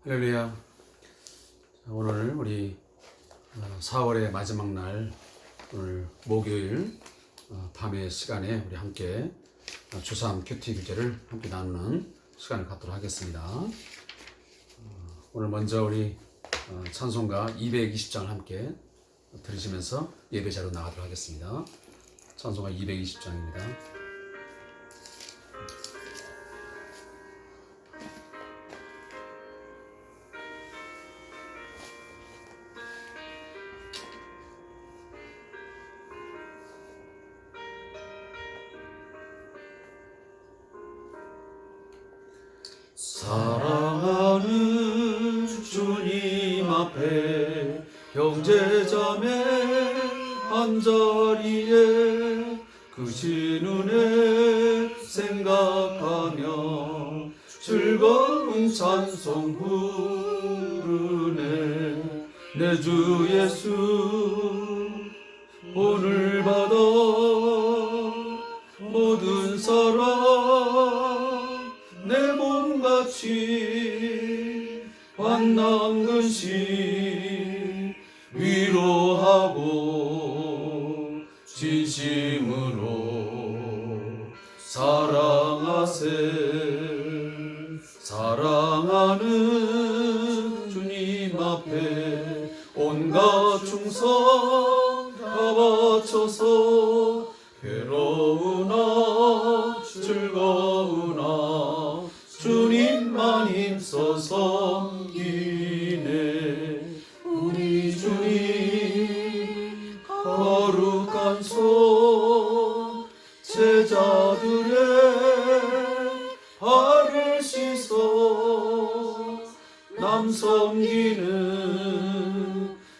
할렐루야. 오늘 우리 4월의 마지막 날, 오늘 목요일 밤의 시간에 우리 함께 주3 큐티 교제를 함께 나누는 시간을 갖도록 하겠습니다. 오늘 먼저 우리 찬송가 220장을 함께 들으시면서 예배자로 나가도록 하겠습니다. 찬송가 220장입니다. 사랑하는 주님 앞에 형제자매 한자리에 그신 은혜 생각하며 즐거운 찬송 부르네. 내 주 예수 오늘 받아 모든 사랑 내 몸같이 환난 근심 위로하고 진심으로 사랑하세. 사랑하는 주님 앞에 온갖 충성 다 바쳐서 괴로우나 즐거우나 주님만 힘써 섬기네. 우리 주님 거룩한 손 제자들의 발을 씻어 남 섬기는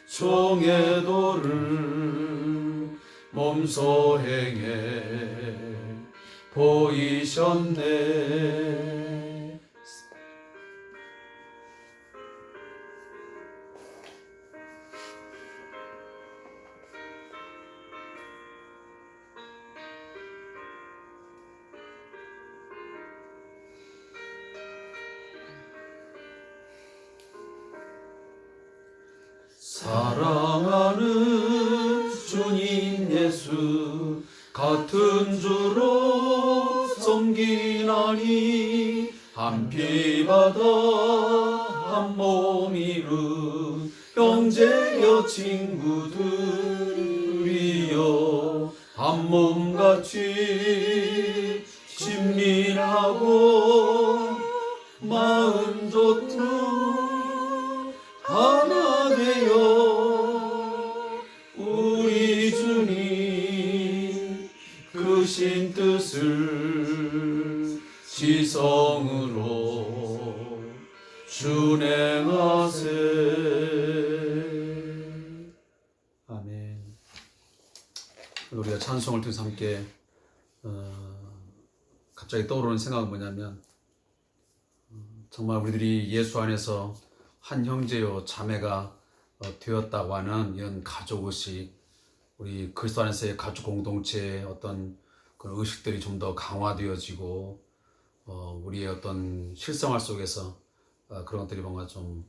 종의 도를 몸소 행해 보이셨네. 사랑하는 주님 예수 같은 주로 섬기나니 한 피 받아 한 몸 이룬 형제여 친구들이여 한 몸같이 친밀하고 마음 좋든 하나 되어 우리 주님 크신 뜻을 지성으로 준행하세. 아멘. 우리가 찬송을 통해서 함께 갑자기 떠오르는 생각은 뭐냐면, 정말 우리들이 예수 안에서 한 형제요 자매가 되었다고 하는 이런 가족의식, 우리 그리스도 안에서의 가족 공동체의 어떤 그런 의식들이 좀 더 강화되어지고 우리의 어떤 실생활 속에서 그런 것들이 뭔가 좀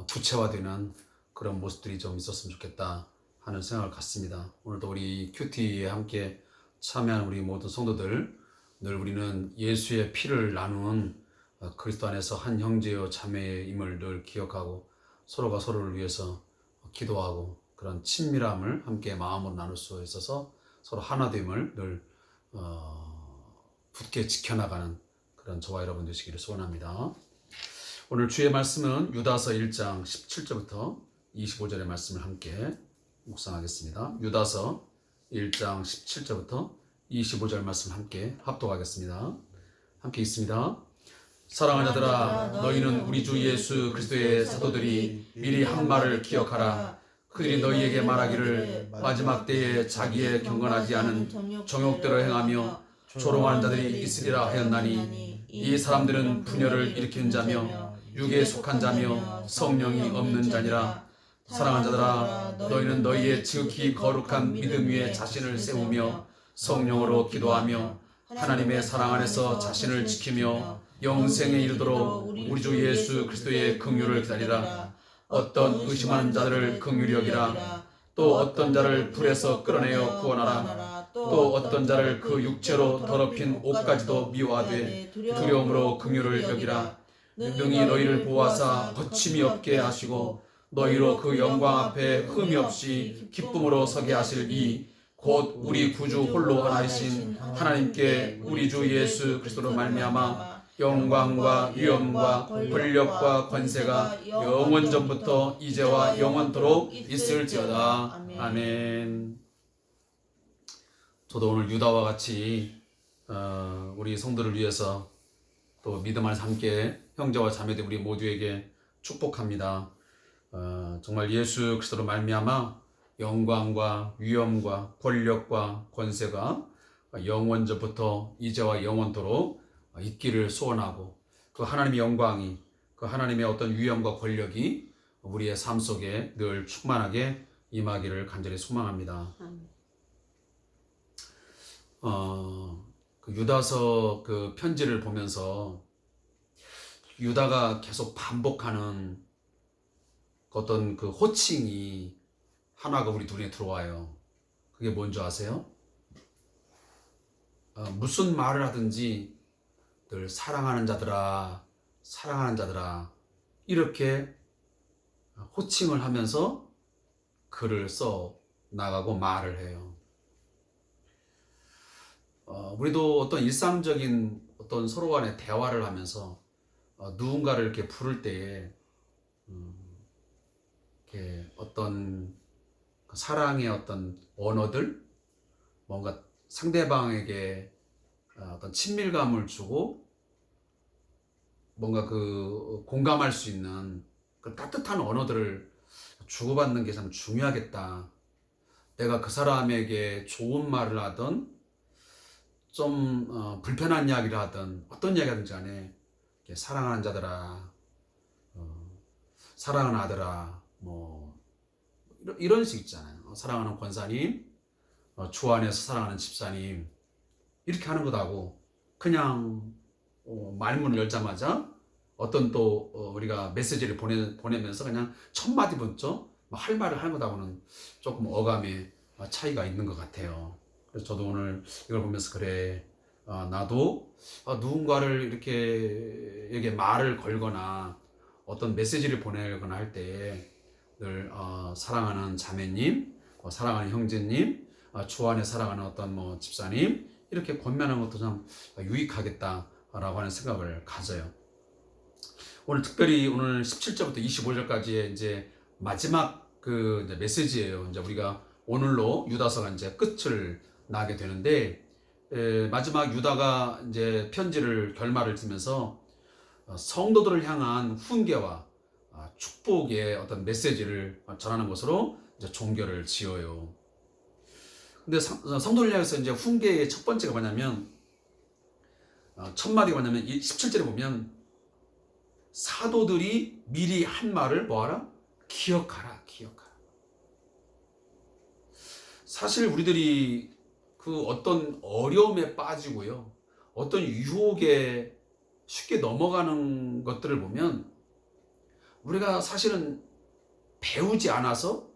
구체화되는 그런 모습들이 좀 있었으면 좋겠다 하는 생각을 갖습니다. 오늘도 우리 큐티에 함께 참여한 우리 모든 성도들, 늘 우리는 예수의 피를 나누는 그리스도 안에서 한 형제요 자매임을 늘 기억하고 서로가 서로를 위해서 기도하고 그런 친밀함을 함께 마음으로 나눌 수 있어서 서로 하나됨을 늘 굳게 지켜나가는 그런 저와 여러분 되시기를 소원합니다. 오늘 주의 말씀은 유다서 1장 17절부터 25절의 말씀을 함께 묵상하겠습니다. 유다서 1장 17절부터 25절 말씀 함께 합독하겠습니다. 함께 읽습니다. 사랑하는 자들아, 너희는 우리 주 예수 그리스도의 사도들이 미리 한 말을 기억하라. 그들이 너희에게 말하기를 마지막 때에 자기의 경건하지 않은 정욕대로 행하며 조롱하는 자들이 있으리라 하였나니, 이 사람들은 분열을 일으키는 자며 육에 속한 자며 성령이 없는 자니라. 사랑하는 자들아, 너희는 너희의 지극히 거룩한 믿음 위에 자신을 세우며 성령으로 기도하며 하나님의 사랑 안에서 자신을 지키며 영생에 이르도록 우리 주 예수 그리스도의 긍휼을 기다리라. 어떤 의심하는 자들을 긍휼히 여기라. 또 어떤 자를 불에서 끌어내어 구원하라. 또 어떤 자를 그 육체로 더럽힌 옷까지도 미워하되 두려움으로 긍휼을 여기라. 능히 너희를 보호하사 거침이 없게 하시고 너희로 그 영광 앞에 흠이 없이 기쁨으로 서게 하실 이 곧 우리 구주 홀로 하나이신 하나님께 우리 주 예수 그리스도로 말미암아 영광과 위엄과 권력과 권세가 영원전부터 이제와 영원토록 있을지어다. 아멘. 저도 오늘 유다와 같이 우리 성도를 위해서 또 믿음 안에서 함께 형제와 자매들 우리 모두에게 축복합니다. 정말 예수 그리스도로 말미암아 영광과 위엄과 권력과 권세가 영원전부터 이제와 영원토록 있기를 소원하고 그 하나님의 영광이 그 하나님의 어떤 위엄과 권력이 우리의 삶 속에 늘 충만하게 임하기를 간절히 소망합니다. 그 유다서 그 편지를 보면서 유다가 계속 반복하는 어떤 그 호칭이 하나가 우리 눈에 들어와요. 그게 뭔지 아세요? 무슨 말을 하든지 늘 사랑하는 자들아, 사랑하는 자들아 이렇게 호칭을 하면서 글을 써 나가고 말을 해요. 우리도 어떤 일상적인 어떤 서로 간의 대화를 하면서 누군가를 이렇게 부를 때에 이렇게 어떤 사랑의 어떤 언어들, 뭔가 상대방에게 어떤 친밀감을 주고 뭔가 그 공감할 수 있는 그 따뜻한 언어들을 주고받는 게 참 중요하겠다. 내가 그 사람에게 좋은 말을 하든 좀 불편한 이야기를 하든 어떤 이야기 하든지 간에 사랑하는 자들아, 사랑하는 아들아, 뭐 이런 식 있잖아요. 사랑하는 권사님, 주 안에서 사랑하는 집사님 이렇게 하는 것하고 그냥 말문을 열자마자 어떤 또 우리가 메시지를 보내면서 그냥 첫 마디 먼저 할 말을 하는 것하고는 조금 어감의 차이가 있는 것 같아요. 그래서 저도 오늘 이걸 보면서 그래, 나도 누군가를 이렇게 말을 걸거나 어떤 메시지를 보내거나 할 때 늘 사랑하는 자매님, 사랑하는 형제님, 주 안에 사랑하는 어떤 뭐 집사님 이렇게 권면하는 것도 참 유익하겠다라고 하는 생각을 가져요. 오늘 특별히 오늘 17절부터 25절까지의 이제 마지막 그 이제 메시지예요. 이제 우리가 오늘로 유다서가 이제 끝을 나게 되는데 마지막 유다가 이제 편지를 결말을 지면서 성도들을 향한 훈계와 축복의 어떤 메시지를 전하는 것으로 이제 종결을 지어요. 근데 성도를 향해서 이제 훈계의 첫 번째가 뭐냐면 첫 마디가 뭐냐면 17절에 보면 사도들이 미리 한 말을 뭐하라? 기억하라, 기억하라. 사실 우리들이 그 어떤 어려움에 빠지고요, 어떤 유혹에 쉽게 넘어가는 것들을 보면 우리가 사실은 배우지 않아서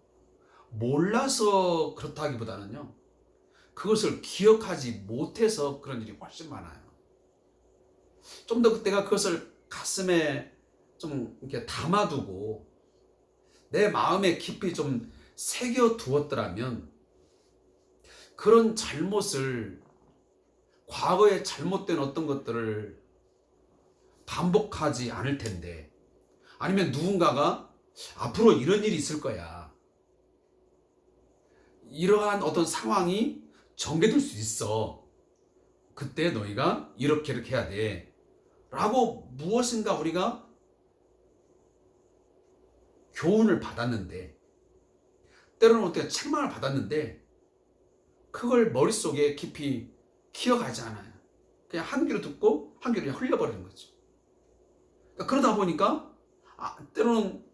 몰라서 그렇다기보다는요, 그것을 기억하지 못해서 그런 일이 훨씬 많아요. 좀 더 내가 그것을 가슴에 좀 이렇게 담아두고 내 마음에 깊이 좀 새겨두었더라면 그런 잘못을, 과거에 잘못된 어떤 것들을 반복하지 않을 텐데, 아니면 누군가가 앞으로 이런 일이 있을 거야, 이러한 어떤 상황이 전개될 수 있어, 그때 너희가 이렇게 해야 돼 라고 무엇인가 우리가 교훈을 받았는데, 때로는 어떻게 책망을 받았는데 그걸 머릿속에 깊이 기억하지 않아요. 그냥 한 귀로 듣고 한 귀로 그냥 흘려버리는 거죠. 그러다 보니까 때로는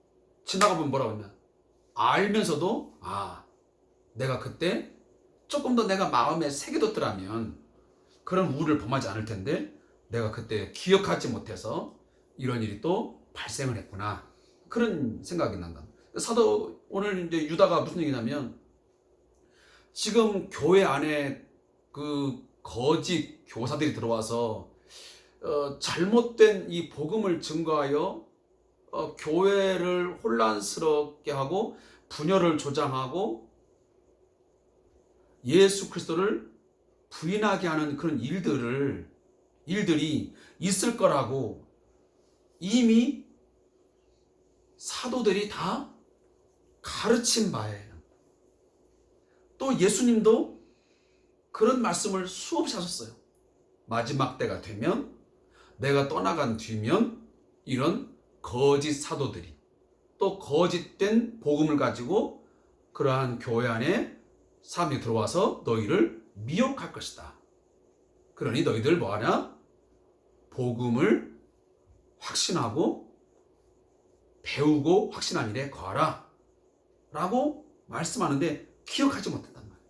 지나가면 뭐라고 하냐, 알면서도 내가 그때 조금 더 내가 마음에 새겨뒀더라면 그런 우를 범하지 않을 텐데 내가 그때 기억하지 못해서 이런 일이 또 발생을 했구나. 그런 생각이 난다. 사도 오늘 이제 유다가 무슨 얘기냐면 지금 교회 안에 그 거짓 교사들이 들어와서 잘못된 이 복음을 증거하여 교회를 혼란스럽게 하고 분열을 조장하고 예수 그리스도를 부인하게 하는 그런 일들이 있을 거라고 이미 사도들이 다 가르친 바예요. 또 예수님도 그런 말씀을 수없이 하셨어요. 마지막 때가 되면, 내가 떠나간 뒤면 이런 거짓 사도들이 또 거짓된 복음을 가지고 그러한 교회 안에 사람이 들어와서 너희를 미혹할 것이다. 그러니 너희들 뭐하냐? 복음을 확신하고 배우고 확신한 일에 거하라 라고 말씀하는데 기억하지 못한단 말이에요.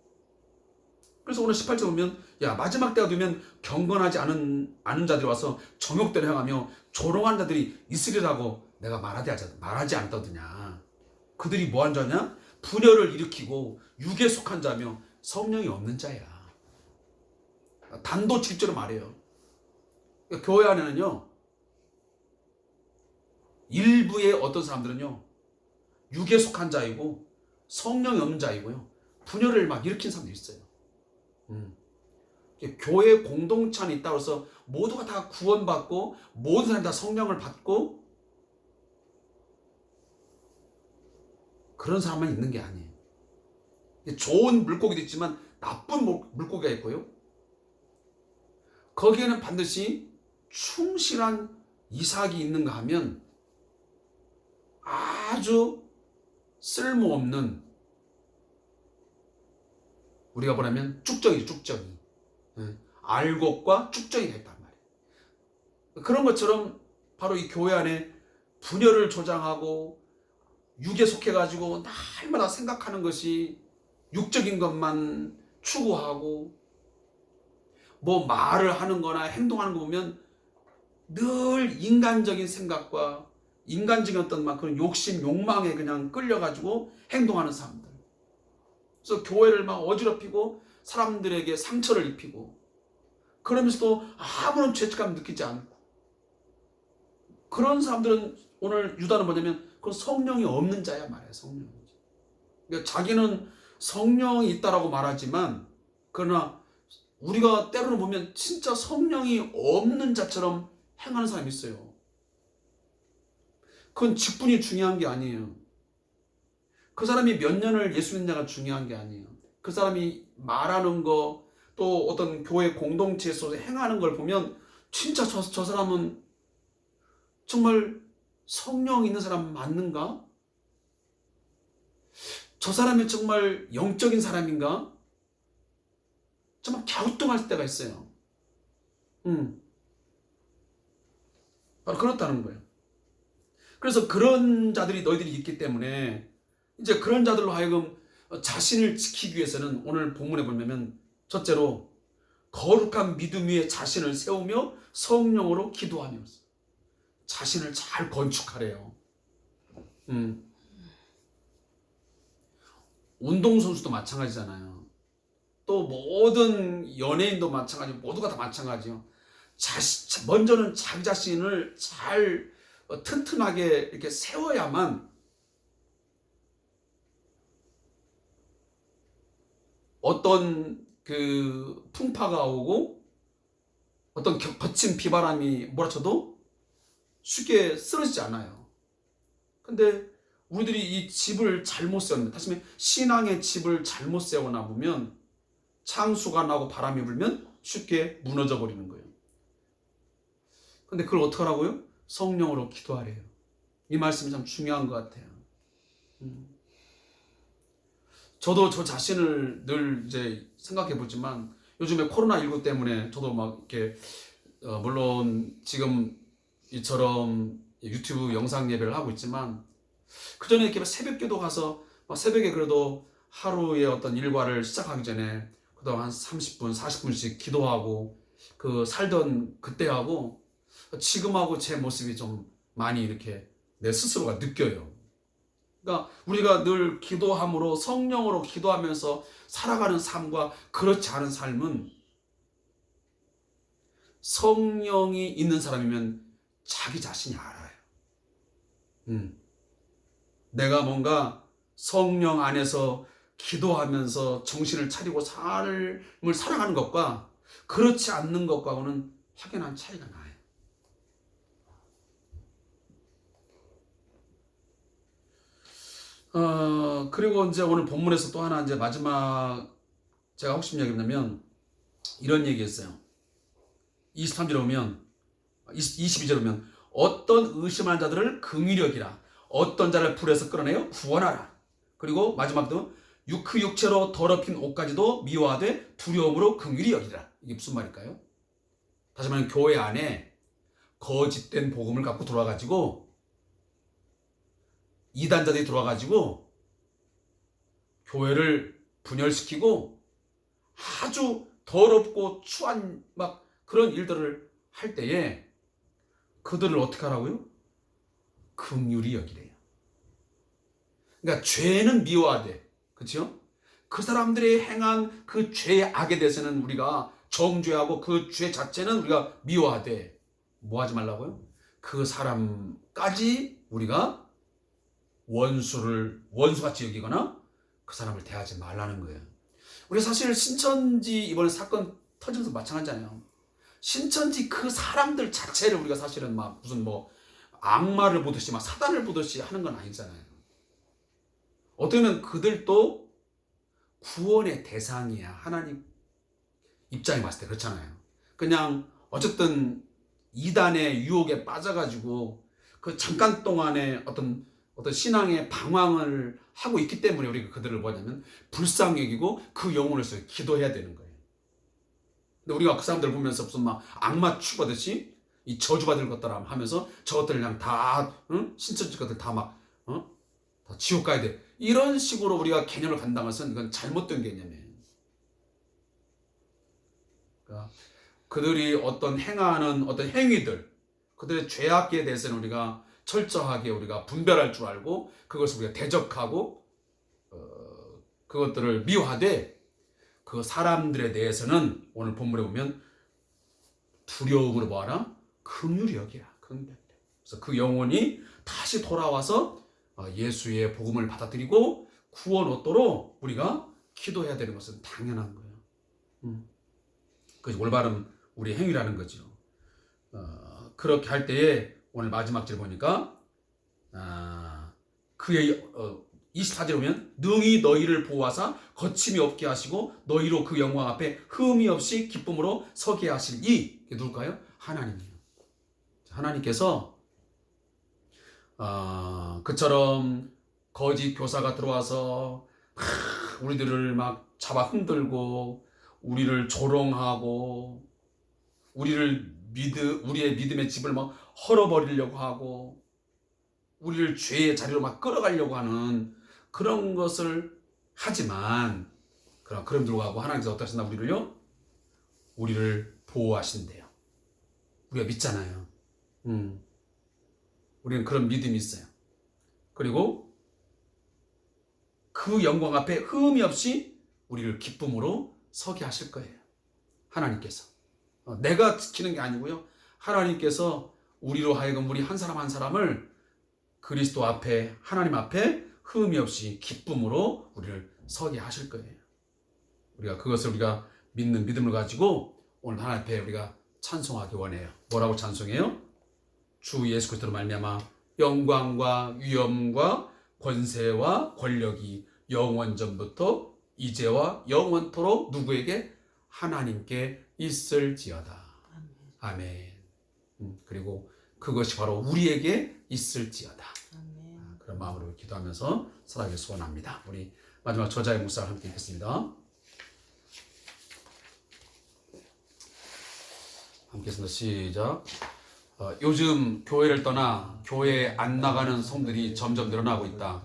그래서 오늘 18절 보면 야, 마지막 때가 되면 경건하지 않은 자들이 와서 정욕대로 행하며 조롱하는 자들이 있으리라고 내가 말하지 않았더냐. 그들이 뭐한 자냐? 분열을 일으키고 육에 속한 자며 성령이 없는 자야. 단도직입적으로 말해요. 그러니까 교회 안에는요, 일부의 어떤 사람들은요, 육에 속한 자이고 성령이 없는 자이고요, 분열을 막 일으킨 사람들이 있어요. 교회 공동체 안에 있다고 해서 모두가 다 구원받고 모든 사람이 다 성령을 받고 그런 사람만 있는 게 아니에요. 좋은 물고기도 있지만 나쁜 물고기가 있고요, 거기에는 반드시 충실한 이삭이 있는가 하면 아주 쓸모없는, 우리가 보라면 쭉정이죠, 쭉정이. 알곡과 쭉정이가 있단 말이에요. 그런 것처럼 바로 이 교회 안에 분열을 조장하고 육에 속해가지고 날마다 생각하는 것이 육적인 것만 추구하고 뭐 말을 하는 거나 행동하는 거 보면 늘 인간적인 생각과 인간적인 어떤 막 그런 욕심, 욕망에 그냥 끌려가지고 행동하는 사람들. 그래서 교회를 막 어지럽히고 사람들에게 상처를 입히고 그러면서도 아무런 죄책감 느끼지 않고 그런 사람들은 오늘 유다는 뭐냐면 그건 성령이 없는 자야 말이야. 성령이. 그러니까 자기는 성령이 있다라고 말하지만 그러나 우리가 때로는 보면 진짜 성령이 없는 자처럼 행하는 사람이 있어요. 그건 직분이 중요한 게 아니에요. 그 사람이 몇 년을 예수 믿느냐가 중요한 게 아니에요. 그 사람이 말하는 거, 또 어떤 교회 공동체에서 행하는 걸 보면 진짜 저 사람은 정말 성령 있는 사람 맞는가? 저 사람이 정말 영적인 사람인가? 정말 갸우뚱할 때가 있어요. 바로 그렇다는 거예요. 그래서 그런 자들이 너희들이 있기 때문에 이제 그런 자들로 하여금 자신을 지키기 위해서는 오늘 본문에 보면 첫째로 거룩한 믿음 위에 자신을 세우며 성령으로 기도하면서 자신을 잘 건축하래요. 운동선수도 마찬가지잖아요. 또 모든 연예인도 마찬가지고 모두가 다 마찬가지요. 먼저는 자기 자신을 잘 튼튼하게 이렇게 세워야만 어떤 그 풍파가 오고 어떤 거친 비바람이 몰아쳐도 쉽게 쓰러지지 않아요. 근데 우리들이 이 집을 잘못 세우면, 다시 말해 신앙의 집을 잘못 세우나 보면 창수가 나고 바람이 불면 쉽게 무너져 버리는 거예요. 근데 그걸 어떻게 하라고요? 성령으로 기도하래요. 이 말씀이 참 중요한 것 같아요. 저도 저 자신을 늘 이제 생각해 보지만 요즘에 코로나19 때문에 저도 막 이렇게 물론 지금 이처럼 유튜브 영상 예배를 하고 있지만 그전에 이렇게 새벽 기도 가서 새벽에 그래도 하루의 어떤 일과를 시작하기 전에 그동안 한 30분, 40분씩 기도하고 그 살던 그때하고 지금하고 제 모습이 좀 많이 이렇게 내 스스로가 느껴요. 그러니까 우리가 늘 기도함으로 성령으로 기도하면서 살아가는 삶과 그렇지 않은 삶은 성령이 있는 사람이면 자기 자신이 알아요. 내가 뭔가 성령 안에서 기도하면서 정신을 차리고 삶을 살아가는 것과 그렇지 않는 것과는 확연한 차이가 나요. 그리고 이제 오늘 본문에서 또 하나 이제 마지막 제가 하고 싶은 얘기 뭐냐면 이런 얘기했어요. 23절에 오면 22절에 오면 어떤 의심하는 자들을 긍휼히 여기라. 어떤 자를 불에서 끌어내어 구원하라. 그리고 마지막도 그 육체로 더럽힌 옷까지도 미워하되 두려움으로 긍휼히 여기라. 이게 무슨 말일까요? 다시 말하면 교회 안에 거짓된 복음을 갖고 들어와가지고 이단자들이 들어와가지고 교회를 분열시키고 아주 더럽고 추한 막 그런 일들을 할 때에 그들을 어떻게 하라고요? 긍휼히 여기래요. 그러니까 죄는 미워하되, 그렇죠? 그 사람들이 행한 그 죄의 악에 대해서는 우리가 정죄하고 그 죄 자체는 우리가 미워하되 뭐 하지 말라고요? 그 사람까지 우리가 원수같이 여기거나 그 사람을 대하지 말라는 거예요. 우리 사실 신천지 이번에 사건 터지면서 마찬가지잖아요. 신천지 그 사람들 자체를 우리가 사실은 막 무슨 뭐 악마를 보듯이 막 사단을 보듯이 하는 건 아니잖아요. 어떻게 보면 그들도 구원의 대상이야. 하나님 입장에 봤을 때 그렇잖아요. 그냥 어쨌든 이단의 유혹에 빠져가지고 그 잠깐 동안에 어떤 신앙의 방황을 하고 있기 때문에 우리가 그들을 뭐냐면 불쌍히 여기고 그 영혼을 위해서 기도해야 되는 거예요. 근데 우리가 그 사람들 보면서 무슨 막 악마 취급하듯이 이 저주받을 것들아 하면서 저것들을 그냥 다 신천지 것들 다 막 다 지옥 가야 돼. 이런 식으로 우리가 개념을 간다는 것은 이건 잘못된 개념이에요. 그러니까 그들이 어떤 행하는 어떤 행위들, 그들의 죄악에 대해서는 우리가 철저하게 우리가 분별할 줄 알고 그것을 우리가 대적하고 그것들을 미워하되 그 사람들에 대해서는 오늘 본문에 보면 두려움으로 뭐하라? 긍휼히 여기라. 그래서 그 영혼이 다시 돌아와서 예수의 복음을 받아들이고 구원 얻도록 우리가 기도해야 되는 것은 당연한 거예요. 그것이 올바른 우리 행위라는 거죠. 그렇게 할 때에 오늘 마지막 절 보니까 그의 24절에 보면 능히 너희를 보호하사 거침이 없게 하시고 너희로 그 영광 앞에 흠이 없이 기쁨으로 서게 하실 이 이게 누굴까요? 하나님이에요. 하나님께서 그처럼 거짓 교사가 들어와서 우리들을 막 잡아 흔들고 우리를 조롱하고 우리의 믿음의 집을 막 헐어버리려고 하고 우리를 죄의 자리로 막 끌어가려고 하는 그런 것을 하지만 그럼 불구하고 하나님께서 어떻게 하신다 우리를요? 우리를 보호하신대요. 우리가 믿잖아요. 우리는 그런 믿음이 있어요. 그리고 그 영광 앞에 흠이 없이 우리를 기쁨으로 서게 하실 거예요. 하나님께서. 내가 지키는 게 아니고요. 하나님께서 우리로 하여금 우리 한 사람 한 사람을 그리스도 앞에 하나님 앞에 흠이 없이 기쁨으로 우리를 서게 하실 거예요. 우리가 그것을 우리가 믿는 믿음을 가지고 오늘 하나님 앞에 우리가 찬송하기 원해요. 뭐라고 찬송해요? 주 예수 그리스도로 말미암아 영광과 위엄과 권세와 권력이 영원 전부터 이제와 영원토록 누구에게? 하나님께 있을지어다. 아멘. 그리고 그것이 바로 우리에게 있을지어다. 아멘. 그런 마음으로 기도하면서 살아가길 소원합니다. 우리 마지막 저자의 묵상을 함께 읽겠습니다. 함께 해서 시작. 요즘 교회를 떠나 교회에 안 나가는 성들이 점점 늘어나고 있다.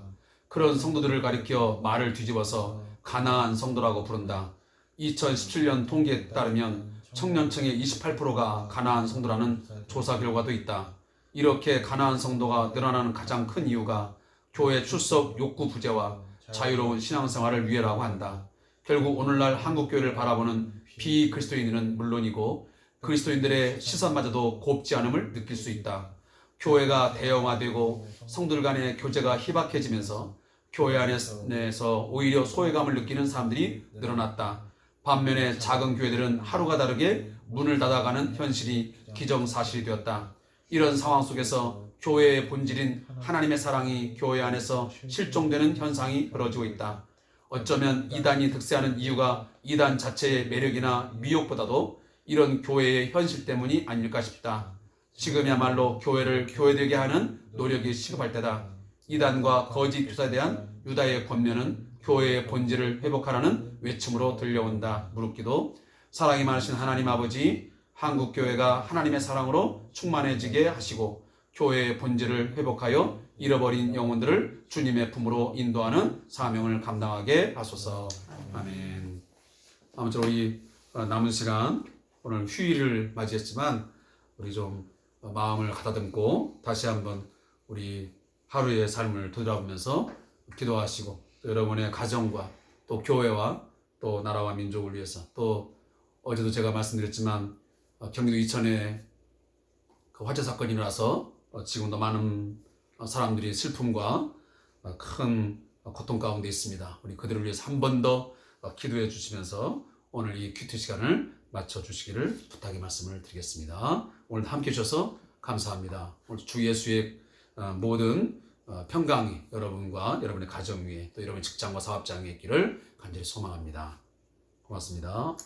그런 성도들을 가리켜 말을 뒤집어서 가난한 성도라고 부른다. 2017년 통계에 따르면 청년층의 28%가 가나안 성도라는 조사 결과도 있다. 이렇게 가나안 성도가 늘어나는 가장 큰 이유가 교회 출석 욕구 부재와 자유로운 신앙생활을 위해라고 한다. 결국 오늘날 한국교회를 바라보는 비그리스도인들은 물론이고 그리스도인들의 시선마저도 곱지 않음을 느낄 수 있다. 교회가 대형화되고 성도들 간의 교제가 희박해지면서 교회 안에서 오히려 소외감을 느끼는 사람들이 늘어났다. 반면에 작은 교회들은 하루가 다르게 문을 닫아가는 현실이 기정사실이 되었다. 이런 상황 속에서 교회의 본질인 하나님의 사랑이 교회 안에서 실종되는 현상이 벌어지고 있다. 어쩌면 이단이 득세하는 이유가 이단 자체의 매력이나 미혹보다도 이런 교회의 현실 때문이 아닐까 싶다. 지금이야말로 교회를 교회되게 하는 노력이 시급할 때다. 이단과 거짓 교사에 대한 유다의 권면은 교회의 본질을 회복하라는 외침으로 들려온다. 무릎기도. 사랑이 많으신 하나님 아버지, 한국교회가 하나님의 사랑으로 충만해지게 하시고 교회의 본질을 회복하여 잃어버린 영혼들을 주님의 품으로 인도하는 사명을 감당하게 하소서. 아멘. 아무쪼록 이 남은 시간 오늘 휴일을 맞이했지만 우리 좀 마음을 가다듬고 다시 한번 우리 하루의 삶을 되돌아보면서 기도하시고 또 여러분의 가정과 또 교회와 또 나라와 민족을 위해서 또 어제도 제가 말씀드렸지만 경기도 이천에 그 화재 사건이 일어나서 지금도 많은 사람들이 슬픔과 큰 고통 가운데 있습니다. 우리 그들을 위해서 한 번 더 기도해 주시면서 오늘 이 큐티 시간을 마쳐 주시기를 부탁의 말씀을 드리겠습니다. 오늘도 함께 해주셔서 감사합니다. 오늘 주 예수의 모든 평강이 여러분과 여러분의 가정 위에 또 여러분의 직장과 사업장에 있기를 간절히 소망합니다. 고맙습니다.